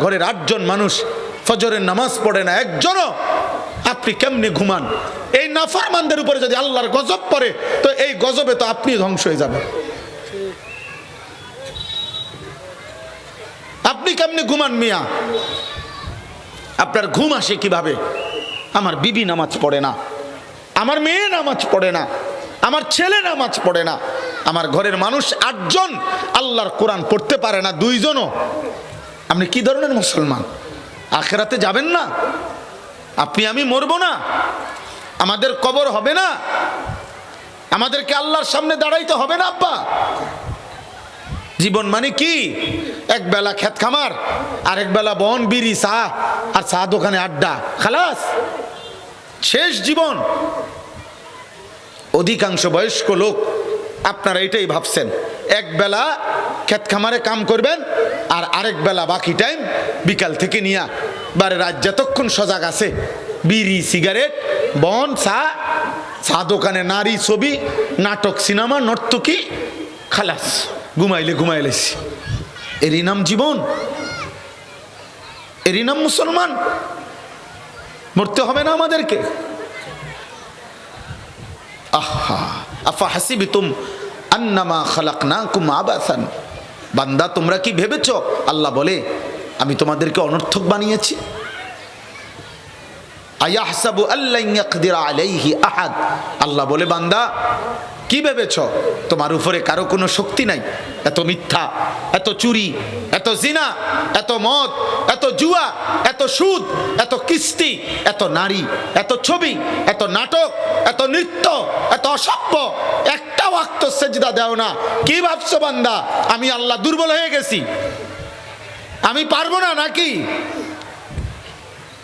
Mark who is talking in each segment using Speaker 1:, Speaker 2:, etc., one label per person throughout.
Speaker 1: ঘরের 8 জন মানুষ ফজরের নামাজ পড়ে না একজনও, আপনি কেমনে ঘুমান? এই নাফরমানদের উপরে যদি আল্লাহর গজব পড়ে তো এই গজবে তো আপনি ধ্বংস হয়ে যাবেন। আপনি কেমনে ঘুমান মিয়া? আপনার ঘুম আসে কিভাবে? আমার বিবি নামাজ পড়ে না, আমার মেয়ে নামাজ পড়ে না, আমার ছেলে নামাজ পড়ে না, আমার ঘরের মানুষ 8 জন আল্লাহর কোরআন পড়তে পারে না 2 জনও। আপনি কি ধরনের মুসলমান? আখিরাতে যাবেন না? আপনি আমি মরবো না? আমাদের কবর হবে না? আমাদেরকে আল্লাহর সামনে দাঁড়াইতে হবে না? আব্বা, জীবন মানে কি? এক বেলা খেত খামার, আরেক বেলা বন বিড়ি চা আর চা দোকানে আড্ডা, খালাস, শেষ জীবন। অধিকাংশ বয়স্ক লোক আপনারা এটাই ভাবছেন, এক বেলা খেত খামারে কাম করবেন আর আরেক বেলা বাকি টাইম বিকাল থেকে নিয়ে বারে রাত যতক্ষণ সজাগ আছে বিড়ি সিগারেট বন চা, চা দোকানে নারী ছবি নাটক সিনেমা নর্তকী, খালাস, ঘুমাইলেছি। এরই নাম জীবন? এরই নাম মুসলমান? মরতে হবে না আমাদেরকে? আহা আফা হাসিবতুম আন্নামা খালাকনাকুম আবাসান। বান্দা, তোমরা কি ভেবেছো, আল্লাহ বলে, আমি তোমাদেরকে অনর্থক বানিয়েছি? আয়াহসাবু আল্লা ইয়াকদিরা আলাইহি আহাদ। আল্লাহ বলে, বান্দা কি ভেবেছ তোমার উপরে কারো কোনো শক্তি নাই? এত মিথ্যা, এত চুরি, এত জিনা, এত মদ, এত জুয়া, এত সুদ, এত কিস্তি, এত নারী, এত ছবি, এত নাটক, এত নৃত্য, এত অসভ্য, একটা ওয়াক্ত সেজদা দাও না। কি ভাবছো বান্দা আমি আল্লাহ দুর্বল হয়ে গেছি, আমি পারবো না নাকি?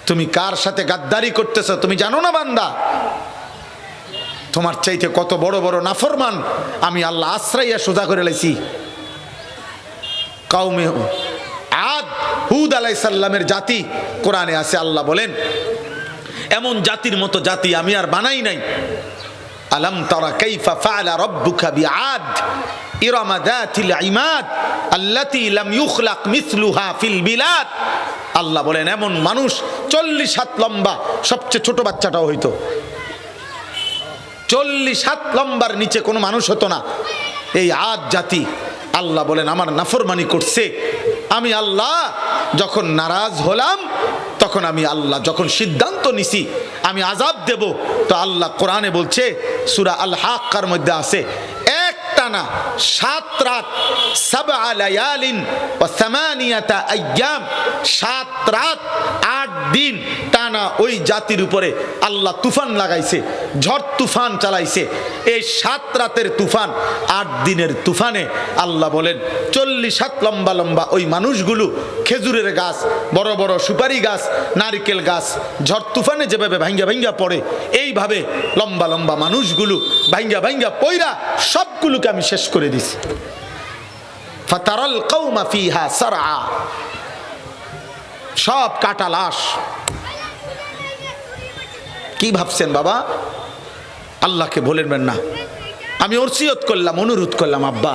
Speaker 1: তুমি কার সাথে গাদ্দারি করতেছ তুমি জানো না বান্দা? তোমার চাইতে কত বড় বড় নাফরমান আমি আল্লাহ আশ্রইয়া সোজা করে লাইছি। কওমে আদ, হুদ আলাইহিস সালামের জাতি কোরআনে আছে, আল্লাহ বলেন এমন জাতির মতো জাতি আমি আর বানাই নাই। আলাম তারা কাইফা ফাআলা রাব্বুকা বিআদ ইরামা যাতিল ইমাদ আল্লাতী লাম ইউখলাক মিসলুহা ফিল বিলাদ। আল্লাহ বলেন এমন মানুষ 40 হাত লম্বা, সবচেয়ে ছোট বাচ্চাটাও হইতো 40 হাত লম্বার নিচে কোনো মানুষ হতো না। এই আদ জাতি আল্লাহ বলেন আমার নাফরমানি করছে। আমি আল্লাহ যখন নারাজ হলাম, তখন আমি আল্লাহ যখন সিদ্ধান্ত নিছি আমি আযাব দেব, তো আল্লাহ কোরআনে বলছে সূরা আল হাক্কার মধ্যে আছে, একটানা 7 রাত 7 লায়ালিন ওয়া 8 আইয়াম, 7 রাত 8 দিন টানা ওই জাতির উপরে আল্লাহ তুফান লাগাইছে, ঝড় তুফান চালাইছে। এই 7 রাতের তুফান 8 দিনের তুফানে আল্লাহ বলেন 40 হাত লম্বা লম্বা ওই মানুষগুলো খেজুরের গাছ, বড় বড় সুপারি গাছ, নারকেল গাছ ঝড় তুফানে যেভাবে ভাঙ্গা ভাঙ্গা পড়ে, এইভাবে লম্বা লম্বা মানুষগুলো ভাঙ্গা ভাঙ্গা পয়রা সবগুলোকে আমি শেষ করে দিছি। ফাতারাল কওমা ফিহা সারআ, সব কাটা লাশ। কি ভাবছেন বাবা? আল্লাহকে বলবেন না? আমি ওসিয়ত করলাম, অনুরোধ করলাম, আব্বা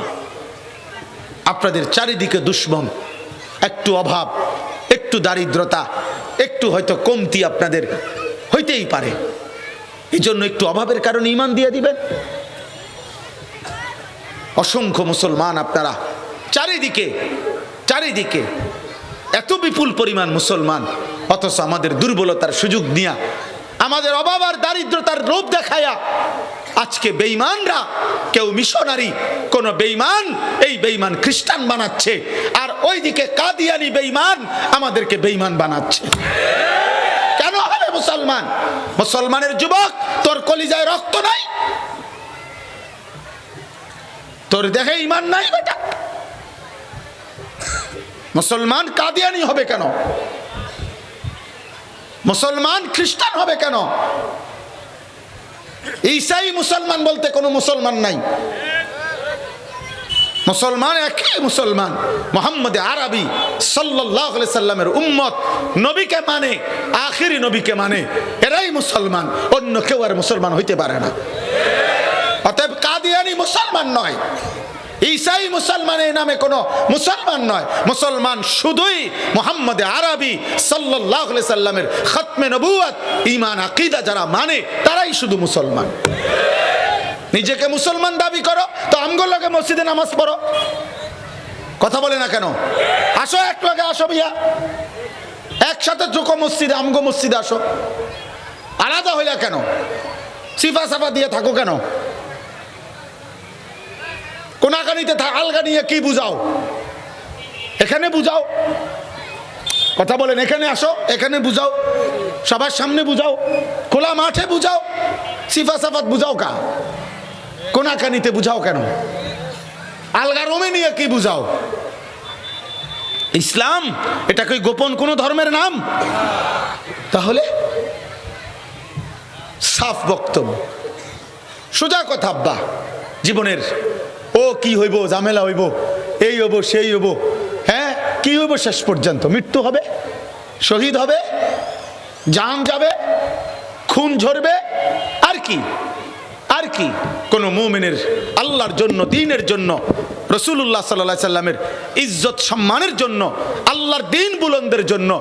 Speaker 1: আপনাদের চারিদিকে দুশ্মন, একটু অভাব, একটু দারিদ্রতা, একটু হয়তো কমতি আপনাদের হইতেই পারে, এই জন্য একটু অভাবের কারণে ঈমান দিয়ে দিবেন। অসংখ্য মুসলমান আপনারা চারিদিকে চারিদিকে এত বিপুল পরিমাণ মুসলমান, অথচ আমাদের দুর্বলতার সুযোগ নিয়া, আমাদের অভাব আর দারিদ্রতার রূপ দেখায়া আজকে বেঈমানরা, কেউ মিশনারি, কোন বেঈমান এই বেঈমান খ্রিস্টান বানাচ্ছে, আর ওইদিকে কাদিয়ানি বেঈমান আমাদেরকে বেঈমান বানাচ্ছে। কেন হবে মুসলমান? মুসলমানের যুবক, তোর কলিজায় রক্ত নাই, তোর দেহে ঈমান নাই বেটা। মুসলমান কাদিয়ানি হবে কেন? মুসলমান খ্রিস্টান হবে কেন? ঈসাই মুসলমান বলতে কোনো মুসলমান নাই। মুসলমান একই মুসলমান, মুহাম্মদ আরবি সাল্লাল্লাহু আলাইহি সাল্লামের উম্মত, নবীকে মানে, আখিরি নবীকে মানে, এরাই মুসলমান, অন্য কেউ আর মুসলমান হইতে পারে না। অতএব কাদিয়ানি মুসলমান নয়। ঈসাই মুসলমান এই নামে কোনো মুসলমান নয়। মুসলমান শুধুই মুহাম্মদ আরবি সাল্লাল্লাহু আলাইহি সাল্লামের খতমে নবুয়ত ঈমান আকীদা যারা মানে তারাই শুধু মুসলমান। নিজেকে মুসলমান দাবি করো তো আমগুলো লগে মসজিদে নামাজ পড়ো, কথা বলে না কেন? আসো এক লগে, আসো ভাইয়া একসাথে ঢুকো মসজিদে, আমগো মসজিদে আসো। আলাদা হইলা কেন? সিফা সাফা দিয়ে থাকো কেন? কোনাকানিতে আলগা নিয়ে কি বুঝাও? এখানে বুঝাও, কথা বলেন। এখানে আসো, এখানে বুঝাও, সবার সামনে বুঝাও, খোলা মাঠে বুঝাও। সিফা সাফাত বুঝাও কা? কোনাকানিতে বুঝাও কেন? আলগা রুমে নিয়ে কি বুঝাও? ইসলাম এটা কি গোপন কোন ধর্মের নাম? তাহলে সাফ বক্তব্য, সোজা কথা। আব্বা জীবনের ও কি হইব, ঝামেলা হইব, এই হইব সেই হইব, হ্যাঁ কি হইব? শেষ পর্যন্ত মৃত্যু হবে, শহীদ হবে, জান যাবে, খুন ঝরবে, আর কি? আর কি? কোন মুমিনের আল্লাহর জন্য, দ্বীনের জন্য, রাসূলুল্লাহ সাল্লাল্লাহু আলাইহি সাল্লামের ইজ্জত সম্মানের জন্য, আল্লাহর দ্বীন বুলন্দের জন্য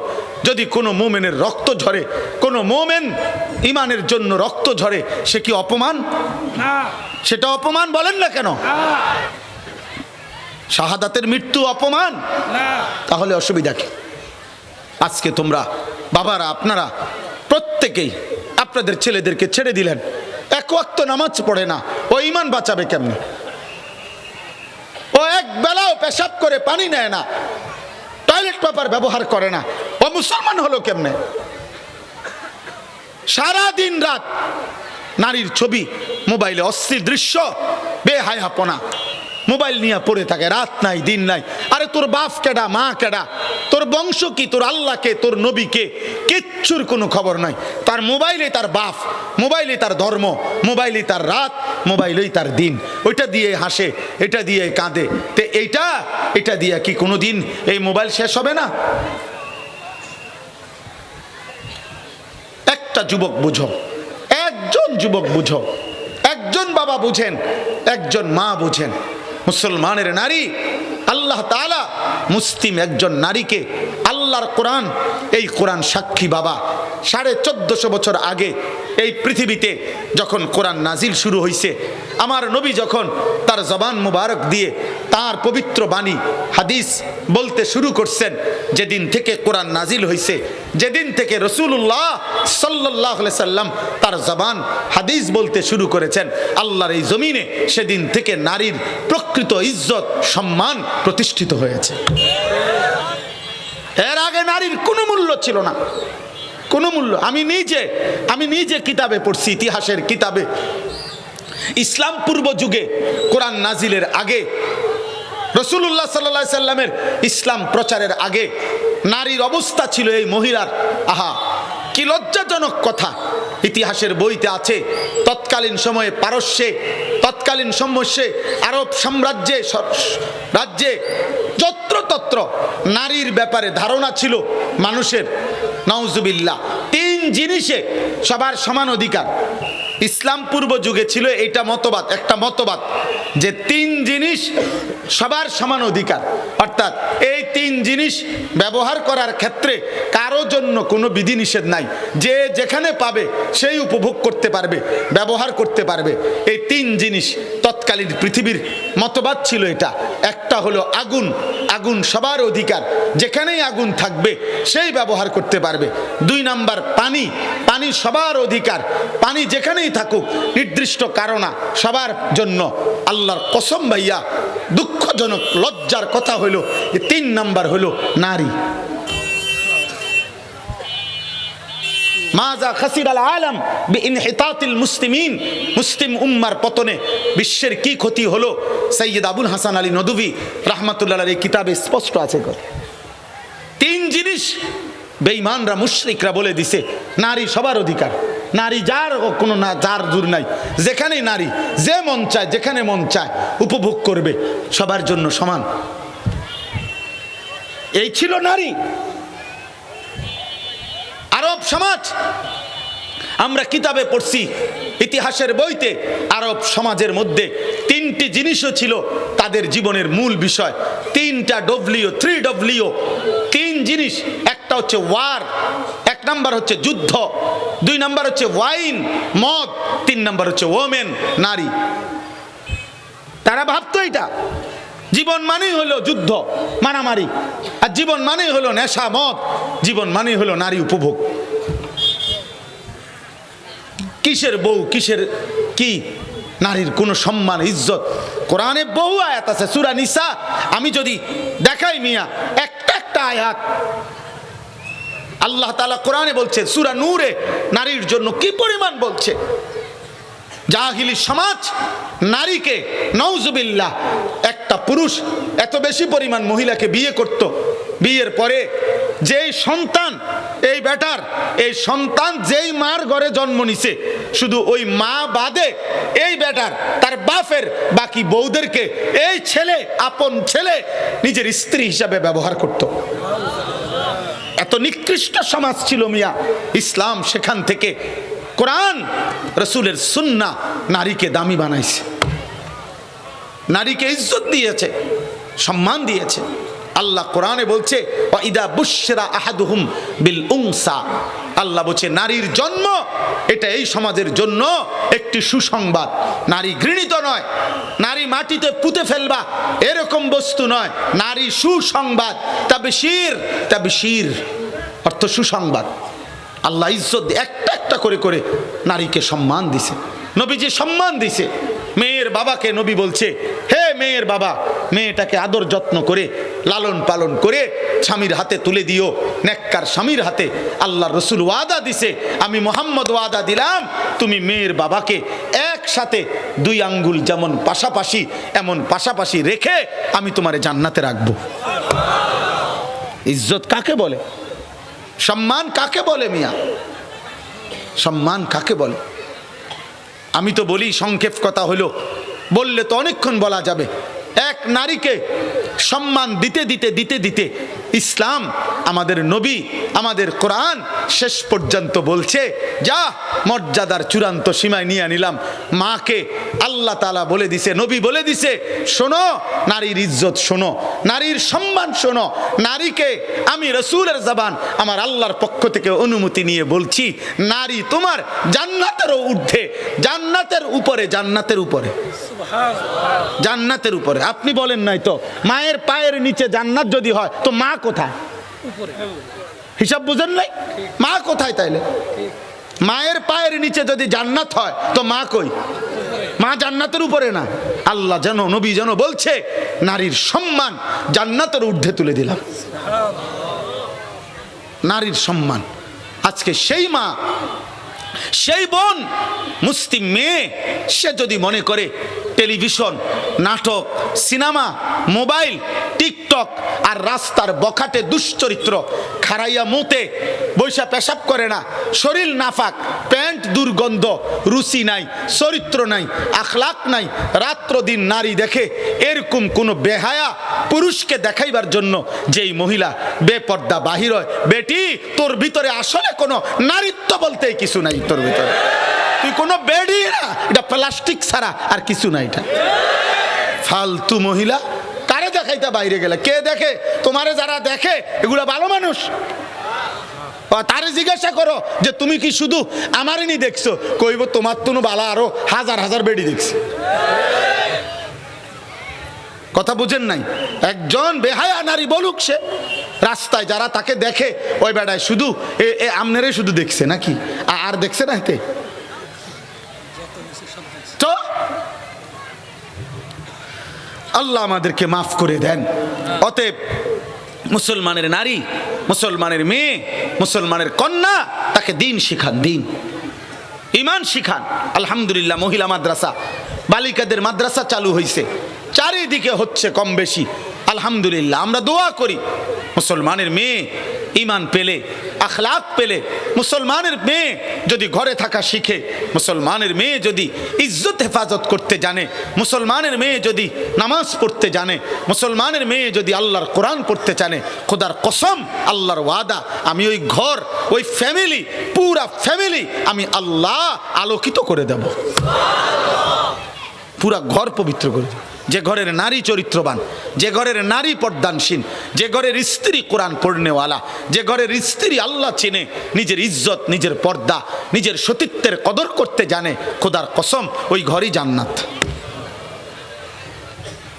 Speaker 1: যদি কোনো মুমিনের রক্ত ঝরে, কোনো মুমিন ঈমানের জন্য রক্ত ঝরে, সে কি অপমান? না। সেটা অপমান বলেন না কেন? শাহাদাতের মৃত্যু অপমান? না। তাহলে অসুবিধা কি? আজকে তোমরা বাবারা, আপনারা প্রত্যেকেই আপনাদের ছেলেদেরকে ছেড়ে দিলেন, এক ওয়াক্ত নামাজ পড়ে না, ও ঈমান বাঁচাবে কেমনে? ও এক বেলাও পেশাব করে পানি নেয় না, টয়লেট পেপার ব্যবহার করে না, ও মুসলমান হলো কেমনে? সারা দিন রাত নারীর ছবি মোবাইলে, অশ্লীল দৃশ্য, বেহায়াপনা, মোবাইল নিয়ে পড়ে থাকে, রাত নাই দিন নাই। আরে তোর বাপ কেডা, মা কেডা, তোর বংশ কি, তোর আল্লাহকে, তোর নবীকে, কিচ্ছুর কোনো খবর নাই। তার মোবাইলে তার বাপ, মোবাইলে তার ধর্ম, মোবাইলে তার রাত, মোবাইলেই তার দিন। ওইটা দিয়ে হাসে, এটা দিয়ে কাঁদে। তে এটা দিয়ে কি কোনো দিন এই মোবাইল শেষ হবে না? একটা যুবক বুঝো, একজন যুবক বুঝো, একজন বাবা বুঝেন, একজন মা বুঝেন। মুসলমানের নারী, আল্লাহ তাআলা মুসলিম একজন নারীকে, আল্লাহর কোরআন, এই কোরআন সাক্ষী বাবা, 1450 বছর আগে এই পৃথিবীতে যখন কোরআন নাজিল শুরু হয়েছে, আমার নবী যখন তার জবান মুবারক দিয়ে তার পবিত্র বাণী হাদিস বলতে শুরু করছেন, যেদিন থেকে কোরআন নাজিল হয়েছে, যেদিন থেকে রাসূলুল্লাহ সাল্লাল্লাহু আলাইহি সাল্লাম তার জবান হাদিস বলতে শুরু করেছেন, আল্লাহর এই জমিনে সেদিন থেকে নারীর প্রকৃত ইজ্জত সম্মান প্রতিষ্ঠিত হয়েছে। এর আগে নারীর কোনো মূল্য ছিল না, কোনো মূল্য। আমি নিজে কিতাবে পড়ছি, ইতিহাসের কিতাবে, ইসলাম পূর্ব যুগে কোরআন নাজিলের আগে, রাসূলুল্লাহ সাল্লাল্লাহু আলাইহি সাল্লামের ইসলাম প্রচারের আগে নারীর অবস্থা ছিল এই মহিলার, আহা কি লজ্জাজনক কথা। ইতিহাসের বইতে আছে, তৎকালীন সময়ে পারস্যে, তৎকালীন সমস্যে আরব সাম্রাজ্যে, রাজ্যে যত্রতত্র নারীর ব্যাপারে ধারণা ছিল মানুষের, নাউজুবিল্লাহ, 3 জিনিসে সবার সমান অধিকার। ইসলাম পূর্ব যুগে ছিল এটা মতবাদ, একটা মতবাদ যে 3 জিনিস সবার সমান অধিকার, অর্থাৎ এই 3 জিনিস ব্যবহার করার ক্ষেত্রে কারো জন্য কোনো বিধিনিষেধ নাই, যে যেখানে পাবে সেই উপভোগ করতে পারবে, ব্যবহার করতে পারবে। এই 3 জিনিস তৎকালীন পৃথিবীর মতবাদ ছিল এটা। একটা হলো আগুন, আগুন সবার অধিকার, যেখানেই আগুন থাকবে সেই ব্যবহার করতে পারবে। 2 নাম্বার পানি, পানি সবার অধিকার, পানি যেখানেই থাকুক, নির্দিষ্ট কারণা সবার জন্য। আল্লাহর কসম ভাইয়া, দুঃখজনক লজ্জার কথা হলো 3 নাম্বার হলো নারী। মাজা খাসিরাল আলাম বিইনহিতাতিল মুসলিমিন, মুসলিম উম্মার পতনে বিশ্বের কি ক্ষতি হলো, সৈয়দ আবুল হাসান আলী নদভী রাহমাতুল্লাহ আলাইহির কিতাবে স্পষ্ট আছে। 3 জিনিস বেঈমানরা, মুশরিকরা বলে দিছে নারী সবার অধিকার, নারী যার কোনো না, যার দূর নাই, যেখানেই নারী যে মন চায়, যেখানে মন চায় উপভোগ করবে, সবার জন্য সমান। এই ছিল নারী। আরব সমাজ আমরা কিতাবে পড়ছি, ইতিহাসের বইতে আরব সমাজের মধ্যে তিনটি জিনিসও ছিল তাদের জীবনের মূল বিষয়। তিনটা ডব্লিউ, 3W, তিন জিনিস। একটা হচ্ছে ওয়ার, এক নাম্বার হচ্ছে যুদ্ধ, 2 নাম্বার হচ্ছে ওয়াইন মদ, 3 নাম্বার হচ্ছে ওমেন নারী। তারা ভাবতো এটা জীবন মানেই হলো যুদ্ধ মারামারি, আর জীবন মানেই হলো নেশা মদ, জীবন মানেই হলো নারী উপভোগ। কিসের বউ, কিসের কি নারীর কোনো সম্মান ইজ্জত? কোরআনে বহু আয়াত আছে, সূরা নিসা আমি যদি দেখাই মিয়া একটা একটা আয়াত আল্লাহ তাআলা কোরআনে বলছে, সূরা নূরে নারীর জন্য কি পরিমাণ বলছে। জাহিলি সমাজ নারীকে নাউজুবিল্লাহ, একটা পুরুষ এত বেশি পরিমাণ মহিলাকে বিয়ে করত, বিয়ের পরে যেই সন্তান, এই বেটার এই সন্তান যেই মার ঘরে জন্ম নিছে, শুধু ওই মা বাদে এই বেটার তার বাপের বাকি বউদেরকে এই ছেলে, আপন ছেলে, নিজের স্ত্রী হিসাবে ব্যবহার করত। এত নিকৃষ্ট সমাজ ছিল মিয়া। ইসলাম সেখান থেকে, কোরআন রসুলের সুন্নাহ নারীকে দামি বানাইছে, নারীকে ইজ্জত দিয়েছে, সম্মান দিয়েছে। আল্লাহ কোরআনে বলছে, ওয়াইদা বুশরা আহাদুহুম বিল উনসা, আল্লাহ বলছে নারীর জন্ম এটা এই সমাজের জন্য একটি সুসংবাদ। নারী ঘৃণিত নয়, নারী মাটিতে পুঁতে ফেলবা এরকম বস্তু নয়, নারী সুসংবাদ। তাবশীর, তাবশীর অর্থ সুসংবাদ। আল্লাহ ইজ্জত একটা একটা করে করে নারীকে সম্মান দিছে, নবীজি সম্মান দিছে। মেয়ের বাবাকে নবী বলছে, হে মেয়ের বাবা, মেয়েটাকে আদর যত্ন করে লালন পালন করে স্বামীর হাতে তুলে দিও, নেককার স্বামীর হাতে। আল্লাহ রসুল ওয়াদা দিছে, আমি মুহাম্মদ ওয়াদা দিলাম, তুমি মেয়ের বাবাকে একসাথে 2 আঙ্গুল যেমন পাশাপাশি এমন পাশাপাশি রেখে আমি তোমারে জান্নাতে রাখবো। ইজ্জত কাকে বলে? সম্মান কাকে বলে মিয়া? সম্মান কাকে বলে? আমি তো বলি, সংক্ষেপ কথা হলো, বললে তো অনেকক্ষণ বলা যাবে। এক নারীকে সম্মান দিতে দিতে দিতে দিতে ইসলাম, আমাদের নবী, আমাদের কোরআন শেষ পর্যন্ত বলছে, যা মর্যাদার চূড়ান্ত সীমায় নিয়ে নিলাম। মাকে আল্লাহ তাআলা বলে দিছে, নবী বলে দিছে, শোনো নারীর ইজ্জত শোনো, নারীর সম্মান শোনো। নারীকে আমি রসুলের জবান আমার আল্লাহর পক্ষ থেকে অনুমতি নিয়ে বলছি, নারী তোমার জান্নাতেরও ঊর্ধ্বে, জান্নাতের উপরে, জান্নাতের উপরে, জান্নাতের উপরে। আপনি বলেন নাই তো, মায়ের পায়ের নিচে জান্নাত যদি হয় তো মা কোথায়? হিসাব বুঝেন নাই? মা কোথায় তাইলে? মায়ের পায়ের নিচে যদি জান্নাত হয় তো মা কই? মা জান্নাতের উপরে না। আল্লাহ যেন, নবী যেন বলছে, নারীর সম্মান জান্নাতের ঊর্ধ্বে তুলে দিলাম। নারীর সম্মান। আজকে সেই মা, সেই বোন, মুসলিম মেয়ে, সে যদি মনে করে টেলিভিশন, নাটক, সিনেমা, মোবাইল, টিকটক আর রাস্তার বখাটে দুশ্চরিত্র, খারাইয়া মুতে বৈশা পেশাব করে না, শরীর নাফাক, প্যান্ট দুর্গন্ধ, রুচি নাই, চরিত্র নাই, আখলাক নাই, রাত্র দিন নারী দেখে, এরকম কোনো বেহায়া পুরুষকে দেখাইবার জন্য যেই মহিলা বেপর্দা বাহির হয়, বেটি তোর ভিতরে আসলে কোনো নারীত্ব বলতেই কিছু নাই তোর ভিতরে, তুই কোনো বেডি না, এটা প্লাস্টিক ছাড়া আর কিছু না। এটা ফালতু মহিলা। কারে দেখাইতে বাইরে গেলে? কে দেখে? তোমারে যারা দেখে এগুলা ভালো মানুষ? তারে জিজ্ঞাসা করো যে তুমি কি শুধু আমারই দেখছো? কইব তোমার তুনু বালা আরো হাজার হাজার বেডি দেখছি। কথা বুঝেন নাই? একজন বেহায়া নারী বলুক, সে রাস্তায় যারা তাকে দেখে, ওই বেড়ায় শুধু আমনেরে শুধু দেখছে নাকি, আর দেখছে না? এতে তো আল্লাহ আমাদেরকে মাফ করে দেন। অতএব মুসলমানের নারী, মুসলমানের মেয়ে, মুসলমানের কন্যা, তাকে দিন শিখান, দিন ইমান শিখান। আলহামদুলিল্লাহ মহিলা মাদ্রাসা, বালিকাদের মাদ্রাসা চালু হয়েছে, চারিদিকে হচ্ছে কম বেশি। আলহামদুলিল্লাহ আমরা দোয়া করি মুসলমানের মেয়ে ঈমান পেলে, আখলাক পেলে, মুসলমানের মেয়ে যদি ঘরে থাকা শিখে, মুসলমানের মেয়ে যদি ইজ্জত হেফাজত করতে জানে, মুসলমানের মেয়ে যদি নামাজ পড়তে জানে, মুসলমানের মেয়ে যদি আল্লাহর কোরআন পড়তে জানে, খোদার কসম, আল্লাহর ওয়াদা, আমি ওই ঘর, ওই ফ্যামিলি, পুরা ফ্যামিলি আমি আল্লাহ আলোকিত করে দেব, পুরা ঘর পবিত্র করে দেব। যে ঘরের নারী চরিত্রবান, যে ঘরের নারী পর্দানশীল, যে ঘরের স্ত্রী কোরআন পড়নেওয়ালা, যে ঘরের স্ত্রী আল্লাহ চেনে, নিজের ইজ্জত, নিজের পর্দা, নিজের সতীত্বের কদর করতে জানে, খোদার কসম ওই ঘরই জান্নাত।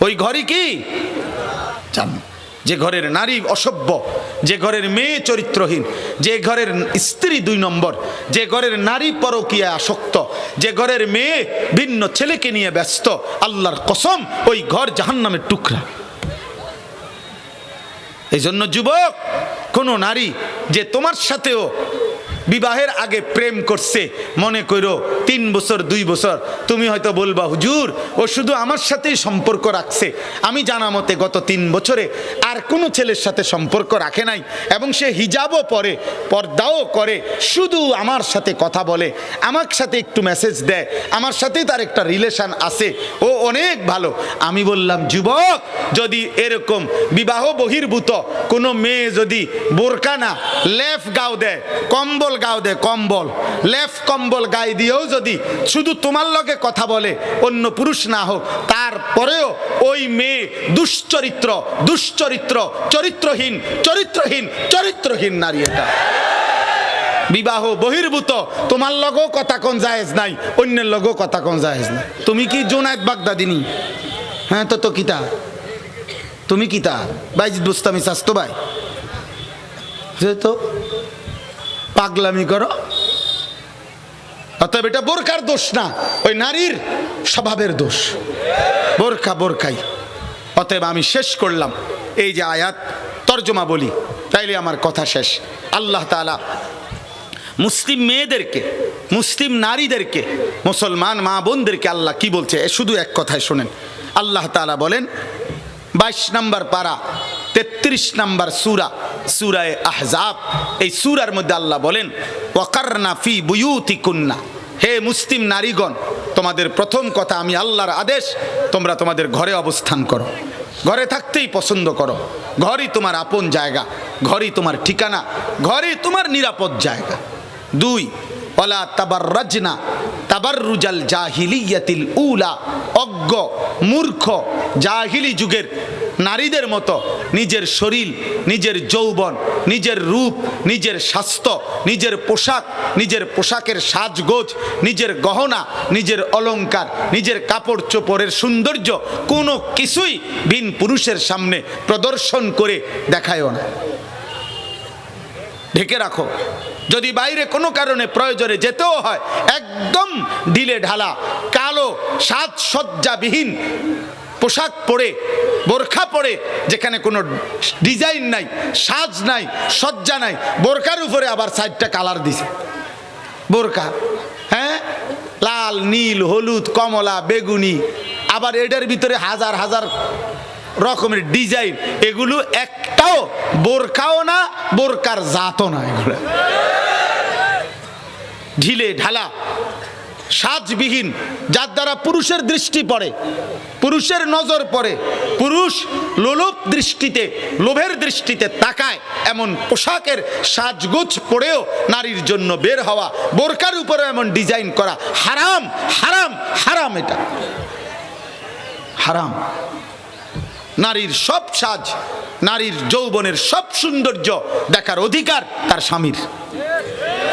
Speaker 1: ওই ঘরই কি জান্নাত। যে ঘরের নারী অসভ্য, যে ঘরের মেয়ে চরিত্রহীন, যে ঘরের স্ত্রী 2 নম্বর, যে ঘরের নারী পরকীয়ায় আসক্ত, যে ঘরের মেয়ে ভিন্ন ছেলেকে নিয়ে ব্যস্ত, আল্লাহর কসম ওই ঘর জাহান্নামের টুকরা। এই জন্য যুবক, কোন নারী যে তোমার সাথেও বিবাহের আগে প্রেম করছে, মনে করো 3 বছর 2 বছর, তুমি হয়তো বলবা হুজুর ও শুধু আমার সাথেই সম্পর্ক রাখছে, আমি জানা মতে গত 3 বছরে আর কোনো ছেলের সাথে সম্পর্ক রাখে নাই, এবং সে হিজাবও পরে, পর্দাও করে, শুধু আমার সাথে কথা বলে, আমার সাথে একটু মেসেজ দেয়, আমার সাথেই তার একটা রিলেশন আছে, ও অনেক ভালো। আমি বললাম যুবক, যদি এরকম বিবাহ বহির্ভূত কোনো মেয়ে যদি বোরকা না, লেফ গাও দেয়, কম্বল গাও দেয়, কম্বল, লেফ কম্বল গায়ে দিয়েও যদি শুধু তোমার লগে কথা বলে, অন্য পুরুষ না হোক, তারপরেও ওই মেয়ে দুশ্চরিত্র, দুশ্চরিত্র, চরিত্রহীন, চরিত্রহীন, চরিত্রহীন নারী। এটা বিবাহ বহির্ভূত, তোমার লগেও কথা কোন জায়েজ নাই, অন্যের লগেও কথা কোন জায়েজ নাই। তুমি কি জুনায়েদ বাগদাদিনী? হ্যাঁ তো কিতা, তুমি কিতা বাইজিদ বুস্তামি স্বাস্থ্য ভাই, তো পাগলামি করো। অতএব এটা বোরকার দোষ না, ওই নারীর স্বভাবের দোষ, বোরকা বোরকাই। অতএব আমি শেষ করলাম, এই যে আয়াত তর্জমা বলি, তাইলে আমার কথা শেষ। আল্লাহ তাআলা মুসলিম মেয়েদেরকে, মুসলিম নারীদেরকে, মুসলমান মা বোনদেরকে আল্লাহ কি বলছে, শুধু এক কথায় শোনেন। আল্লাহ তাআলা বলেন 22 নম্বর পারা 33 নম্বর সূরা, সূরায়ে আহজাব, এই সূরার মধ্যে আল্লাহ বলেন ওয়াকারনা ফি বুয়ুতিকুন্না, হে মুসলিম নারীগণ, তোমাদের প্রথম কথা, আমি আল্লাহর আদেশ, তোমরা তোমাদের ঘরে অবস্থান করো, ঘরে থাকতেই পছন্দ করো, ঘরই তোমার আপন জায়গা, ঘরই তোমার ঠিকানা, ঘরই তোমার নিরাপদ জায়গা। 2 ওয়ালা তাবাররাজনা তাবাররুজাল জাহিলিয়াতিল উলা, অজ্ঞ মূর্খ জাহিলি যুগের নারীদের মতো নিজের শরীর, নিজের যৌবন, নিজের রূপ, নিজের স্বাস্থ্য, নিজের পোশাক, নিজের পোশাকের সাজগোজ, নিজের গহনা, নিজের অলংকার, নিজের কাপড় চোপড়ের সৌন্দর্য কোনো কিছুই ভিন পুরুষের সামনে প্রদর্শন করে দেখায়ও না, ঢেকে রাখো। যদি বাইরে কোনো কারণে প্রয়োজনে যেতেও হয়, একদম ঢিলে ঢালা কালো সাজসজ্জাবিহীন পোশাক পরে, বোরখা পরে, যেখানে কোনো ডিজাইন নাই, সাজ নাই, সজ্জা নাই, বোরকার উপরে আবার 4টা কালার দিছে বোরকা, হ্যাঁ, লাল, নীল, হলুদ, কমলা, বেগুনি, আবার এটার ভিতরে হাজার হাজার রকমের ডিজাইন, এগুলো একটাও বোরকাও না, বোরকার জাতও না, এগুলো ঢিলে ঢালা সাজবিহীন, যার দ্বারা পুরুষের দৃষ্টি পড়ে, পুরুষের নজর পড়ে, পুরুষ লোলুপ দৃষ্টিতে, লোভের দৃষ্টিতে তাকায়, এমন পোশাকের সাজগোজ পরেও নারীর জন্য বের হওয়া, বোরকার উপরে এমন ডিজাইন করা হারাম, হারাম, হারাম, এটা হারাম। নারীর সব সাজ, নারীর যৌবনের সব সৌন্দর্য দেখার অধিকার তার স্বামীর,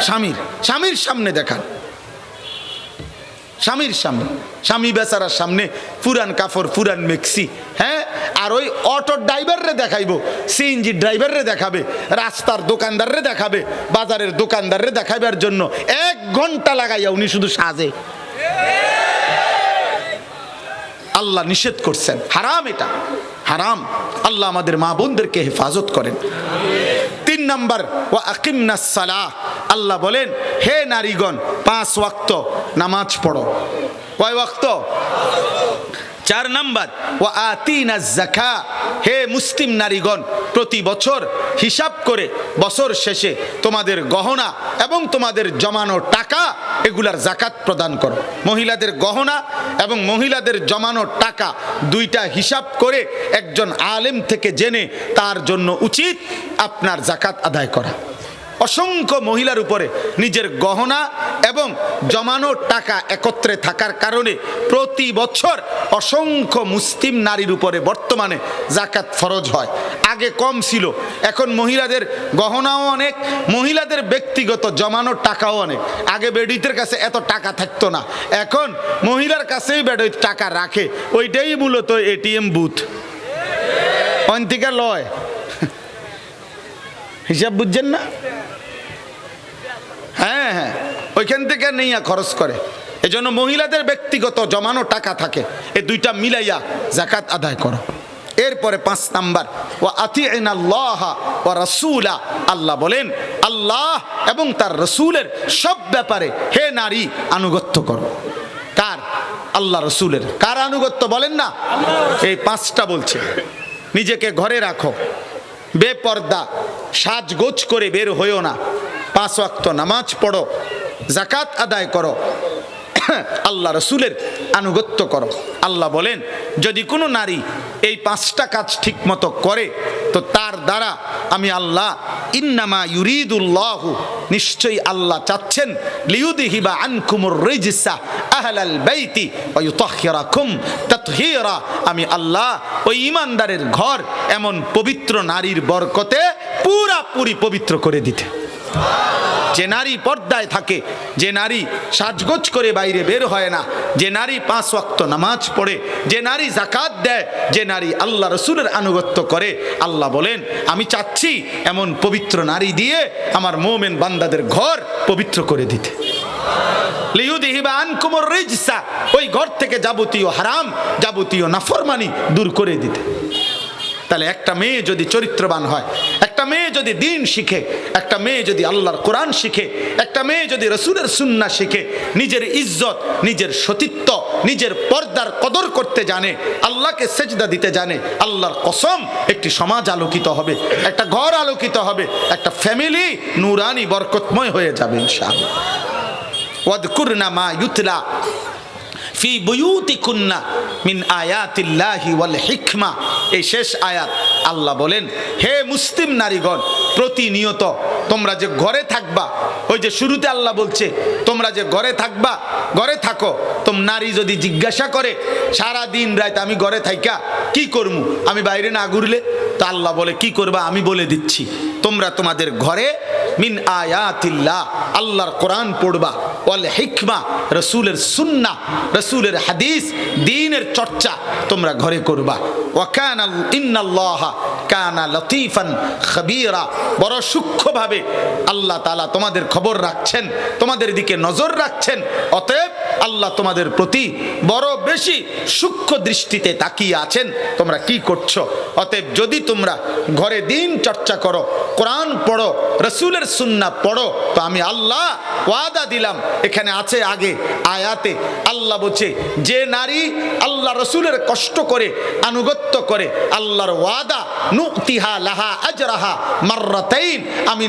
Speaker 1: স্বামীর, স্বামীর সামনে দেখার, স্বামীর সামনে, স্বামী বেচারার সামনে পুরান কাপড়, পুরান মেক্সি, হ্যাঁ, আর ওই অটো ড্রাইভাররে দেখাইবো, সিএনজি ড্রাইভাররে দেখাবে, রাস্তার দোকানদাররে দেখাবে, বাজারের দোকানদাররে দেখাবার জন্য 1 ঘন্টা লাগাইয়া উনি শুধু সাজে। আল্লাহ নিষেধ করছেন, হারাম, এটা হারাম। আল্লাহ আমাদের মা বোনদেরকে হেফাজত করেন। 3 নম্বর ওয়া আকিমনাস সালাহ, আল্লাহ বলেন হে নারীগণ 5 ওয়াক্ত নামাজ পড়ো। কয় ওয়াক্ত? 4 নাম্বার, ওয়া আতিনা যাকা, হে মুসলিম নারীগণ, প্রতি বছর হিসাব করে বছর শেষে তোমাদের গহনা এবং তোমাদের জমানো টাকা এগুলার যাকাত প্রদান করো। মহিলাদের গহনা এবং মহিলাদের জমানো টাকা দুইটা হিসাব করে একজন আলেম থেকে জেনে তার জন্য উচিত আপনার যাকাত আদায় করা। অসংখ্য মহিলার উপরে নিজের গহনা এবং জমানো টাকা একত্রে থাকার কারণে প্রতি বছর অসংখ্য মুসলিম নারীর উপরে বর্তমানে যাকাত ফরজ হয়। আগে কম ছিল, এখন মহিলাদের গহনাও অনেক, মহিলাদের ব্যক্তিগত জমানো টাকাও অনেক। আগে বেডিতের কাছে এত টাকা থাকতো না, এখন মহিলার কাছেই বেডিত টাকা রাখে, ওইটাই মূলত এটিএম বুথ অন্তিকা লয়। হিসাব বুঝছেন না? হ্যাঁ হ্যাঁ, ওইখান থেকে নিয়ে খরচ করে। এজন্য মহিলাদের ব্যক্তিগত জমানো টাকা থাকে, এই দুইটা মিলাইয়া যাকাত আদায় করো। এরপরে 5 নাম্বার, ওয়া আতিইনাল্লাহ ওয়া রাসূলা, আল্লাহ বলেন আল্লাহ এবং তার রাসূলের সব ব্যাপারে হে নারী আনুগত্য করো। কার? আল্লাহ রাসূলের। কার আনুগত্য বলেন না? এই 5টা বলছে। নিজেকে ঘরে রাখো, বেপর্দা সাজগোজ করে বের হইও না, 5 ওয়াক্ত নামাজ পড়ো, যাকাত আদায় করো, আল্লাহ রসুলের আনুগত্য করো। আল্লাহ বলেন যদি কোনো নারী এই 5টা কাজ ঠিক মতো করে তো তার দ্বারা আমি আল্লাহ, ইন্নামা ইউরিদুল্লাহু, নিশ্চয়ই আল্লাহ চাচ্ছেন, লিউযহিবা আনকুমুর রিজসা আহলাল বাইতি ওয়া ইউতাহহিরাকুম তাতহীরা, আমি আল্লাহ ওই ঈমানদারের ঘর এমন পবিত্র নারীর বরকতে পুরাপুরি পবিত্র করে দিতে। যে নারী পর্দায় থাকে, যে নারী সাজগোজ করে বাইরে বের হয় না, যে নারী 5 ওয়াক্ত নামাজ পড়ে, যে নারী যাকাত দেয়, যে নারী আল্লাহ রসুলের আনুগত্য করে, আল্লাহ বলেন আমি চাচ্ছি এমন পবিত্র নারী দিয়ে আমার মুমিন বান্দাদের ঘর পবিত্র করে দিতে। লিউযহিবা আনকুমুর রিজসা, ওই ঘর থেকে যাবতীয় হারাম, যাবতীয় নাফরমানি দূর করে দিতে। তাহলে একটা মেয়ে যদি চরিত্রবান হয়, একটা মেয়ে যদি দ্বীন শিখে, একটা মেয়ে যদি আল্লাহর কোরআন শিখে, একটা মেয়ে যদি রসুলের সুন্নাহ শিখে, নিজের ইজ্জত, নিজের সতীত্ব, নিজের পর্দার কদর করতে জানে, আল্লাহকে সেজদা দিতে জানে, আল্লাহর কসম একটি সমাজ আলোকিত হবে, একটা ঘর আলোকিত হবে, একটা ফ্যামিলি নূরানি বরকতময় হয়ে যাবে ইনশাআল্লাহ। ওয়াদকুরনা মা ইউতলা ফি বুয়ুতিকুন্না মিন আয়াতিল্লাহি ওয়াল হিকমা। এই শেষ আয়াত আল্লাহ বলেন হে মুসলিম নারীগণ, প্রতিনিয়ত তোমরা যে ঘরে থাকবা, ওই যে শুরুতে আল্লাহ বলছে তোমরা যে ঘরে থাকবা, ঘরে থাকো। তোম নারী যদি জিজ্ঞাসা করে সারা দিন রাত আমি ঘরে থাইকা কি করবো, আমি বাইরে না ঘুরলে, তা আল্লাহ বলে কি করবা আমি বলে দিচ্ছি। তোমরা তোমাদের ঘরে মিন আয়াতিল্লাহ, আল্লাহর কোরআন পড়বা, ওয়াল হিকমা, রসুলের সুন্নাহ, রসুলের হাদিস, দ্বীনের চর্চা তোমরা ঘরে করবা। ওয়া কানা ইন্নাল্লাহা কানা লতীফান খবীরা, বড় সূক্ষ্মভাবে আল্লাহ তাআলা তোমাদের খবর রাখছেন, তোমাদের দিকে নজর রাখছেন। অতএব আল্লাহ তোমাদের প্রতি বড় বেশি সূক্ষ্ম দৃষ্টিতে তাকিয়ে আছেন তোমরা কি করছো। অতএব যদি তোমরা ঘরে দ্বীন চর্চা করো, কোরআন পড়ো, রসুলের সুন্নাহ পড়ো, তো আমি আল্লাহ ওয়াদা দিলাম। এখানে আছে আগে আয়াতে আল্লাহ বলছে যে নারী আল্লাহ রসুলের কষ্ট করে আনুগত্য করে, আল্লাহর ওয়াদা নুতিহা লাহা আজরাহা মাররাতাইন, আমি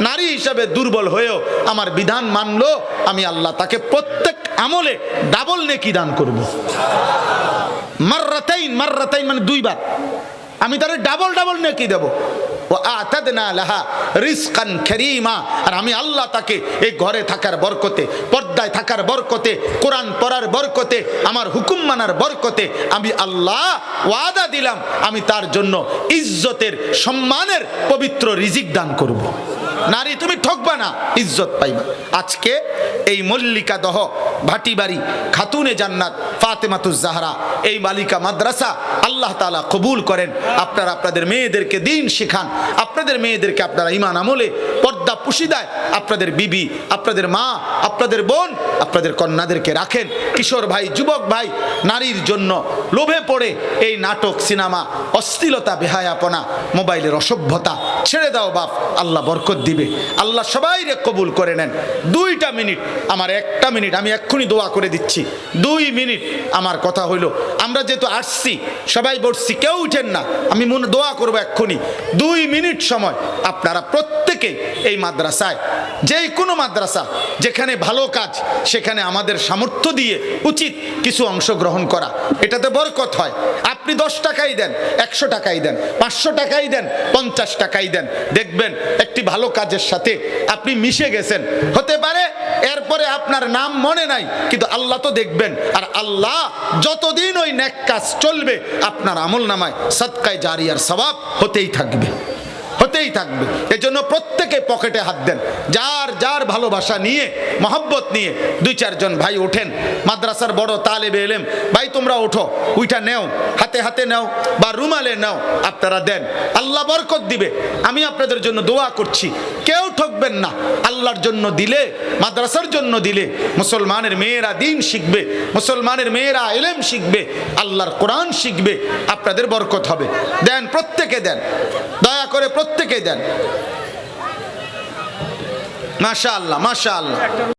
Speaker 1: নারী হিসাবে দুর্বল হয়েও আমার বিধান মানলো, আমি আল্লাহ তাকে প্রত্যেক আমলে ডাবল নেকি দান করব। মাররাতাইন, মাররাতাইন মানে 2 বার, আমি তারে ডাবল নেকি দেব। আতাদনা লাহা রিজকান কারীমা, আর আমি আল্লাহ তাকে এই ঘরে থাকার বরকতে, পর্দায় থাকার বরকতে, কোরআন পড়ার বরকতে, আমার হুকুম মানার বরকতে আমি আল্লাহ ওয়াদা দিলাম আমি তার জন্য ইজ্জতের, সম্মানের পবিত্র রিজিক দান করব। নারী তুমি ঠকবা না, ইজ্জত পাইবা। আজকে এই মল্লিকা দহ ভাটিবাড়ি খাতুনে জান্নাত ফাতেমাতুজ জাহরা এই বালিকা মাদ্রাসা আল্লাহ তাআলা কবুল করেন। আপনারা আপনাদের মেয়েদেরকে দ্বীন শিখান, আপনাদের মেয়েদেরকে আপনারা ঈমান আমলে পর্দা পুশিদায় আপনাদের বিবি, আপনাদের মা, আপনাদের বোন, আপনাদের কন্যাদেরকে রাখেন। কিশোর ভাই, যুবক ভাই, নারীর জন্য লোভে পড়ে এই নাটক, সিনেমা, অশ্লীলতা, বেহায়াপনা, মোবাইলের অসভ্যতা ছেড়ে দাও বাপ, আল্লাহ বরকত দিবে। দিবে। আল্লাহ সবাইরে কবুল করে নেন। 2টা মিনিট, আমার 1টা মিনিট, আমি এক্ষুনি দোয়া করে দিচ্ছি। 2 মিনিট আমার কথা হইল, আমরা যেহেতু আসছি সবাই বসছি, কেউ উঠেন না, আমি দোয়া করবো এক্ষুনি। 2 মিনিট সময় আপনারা প্রত্যেকে এই মাদ্রাসায়, যেই কোনো মাদ্রাসা যেখানে ভালো কাজ, সেখানে আমাদের সামর্থ্য দিয়ে উচিত কিছু অংশগ্রহণ করা, এটাতে বরকত হয়। আপনি 10 টাকাই দেন, 100 টাকাই দেন, 500 টাকাই দেন, 50 টাকাই দেন, দেখবেন একটি ভালো কাজের সাথে আপনি মিশে গেছেন। হতে পারে এরপরে আপনার নাম মনে নাই, কিন্তু আল্লাহ তো দেখবেন। আর আল্লাহ যতদিন ওই নেক কাজ চলবে, আপনার আমল নামায় সাদকায়ে জারিয়ার সওয়াব হতেই থাকবে, হতেই থাকবে। এজন্য প্রত্যেকে পকেটে হাত দেন, যার যার ভালোবাসা নিয়ে, মহব্বত নিয়ে 2-4 জন ভাই ওঠেন। মাদ্রাসার বড় তালেবে ইলম ভাই, তোমরা ওঠো, উইটা নেও, হাতে হাতে নাও বা রুমালে নাও, আপনারা দেন, আল্লাহ বরকত দিবে। আমি আপনাদের জন্য দোয়া করছি, কেউ ঠকবেন না। আল্লাহর জন্য দিলে, মাদ্রাসার জন্য দিলে, মুসলমানের মেয়েরা দিন শিখবে, মুসলমানের মেয়েরা ইলম শিখবে, আল্লাহর কোরআন শিখবে, আপনাদের বরকত হবে। দেন, প্রত্যেকে দেন, দয়া করে প্রত্যেকে দেন। মাশাআল্লাহ, মাশাআল্লাহ।